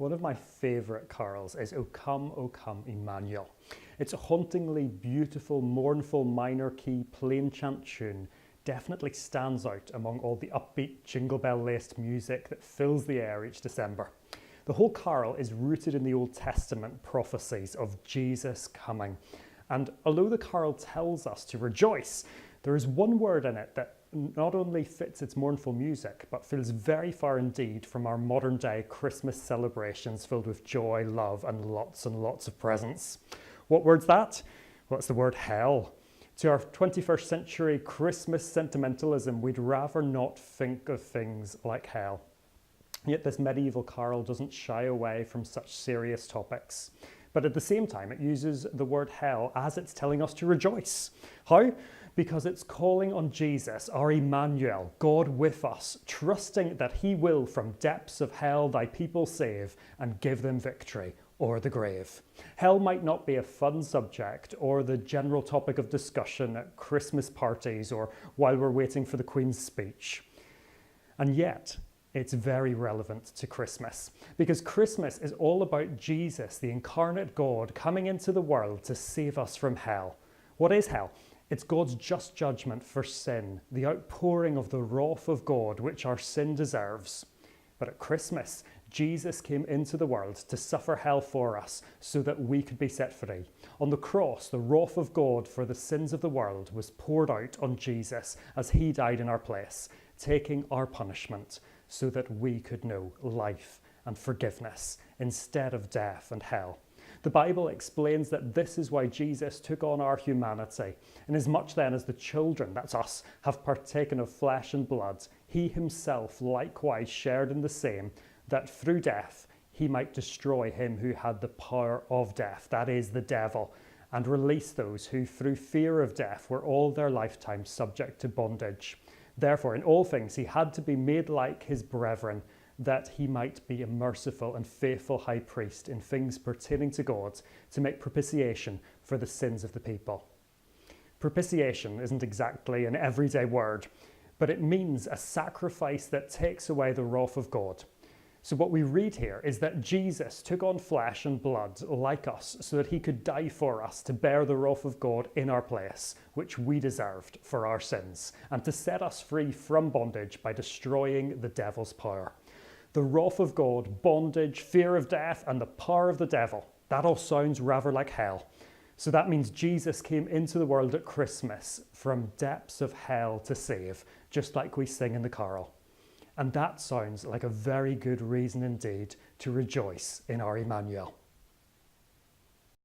One of my favourite carols is O Come Immanuel. It's a hauntingly beautiful, mournful minor key plain chant tune, definitely stands out among all the upbeat jingle bell laced music that fills the air each December. The whole carol is rooted in the Old Testament prophecies of Jesus coming. And although the carol tells us to rejoice, there is one word in it that not only fits its mournful music, but feels very far indeed from our modern day Christmas celebrations filled with joy, love, and lots of presents. What word's that? Well, it's the word hell. To our 21st century Christmas sentimentalism, we'd rather not think of things like hell. Yet this medieval carol doesn't shy away from such serious topics. But at the same time, it uses the word hell as it's telling us to rejoice. How? Because it's calling on Jesus, our Emmanuel, God with us, trusting that he will from depths of hell thy people save and give them victory or the grave. Hell might not be a fun subject or the general topic of discussion at Christmas parties or while we're waiting for the Queen's speech. And yet, it's very relevant to Christmas, because Christmas is all about Jesus, the incarnate God, coming into the world to save us from hell. What is hell? It's God's just judgment for sin, the outpouring of the wrath of God which our sin deserves. But at Christmas, Jesus came into the world to suffer hell for us so that we could be set free. On the cross, the wrath of God for the sins of the world was poured out on Jesus as he died in our place, taking our punishment so that we could know life and forgiveness instead of death and hell. The Bible explains that this is why Jesus took on our humanity. Inasmuch then as the children, that's us, have partaken of flesh and blood, he himself likewise shared in the same, that through death he might destroy him who had the power of death, that is the devil, and release those who through fear of death were all their lifetime subject to bondage. Therefore, in all things he had to be made like his brethren, that he might be a merciful and faithful high priest in things pertaining to God, to make propitiation for the sins of the people. Propitiation isn't exactly an everyday word, but it means a sacrifice that takes away the wrath of God. So what we read here is that Jesus took on flesh and blood like us so that he could die for us to bear the wrath of God in our place, which we deserved for our sins, and to set us free from bondage by destroying the devil's power. The wrath of God, bondage, fear of death, and the power of the devil, that all sounds rather like hell. So that means Jesus came into the world at Christmas from depths of hell to save, just like we sing in the carol. And that sounds like a very good reason indeed to rejoice in our Emmanuel.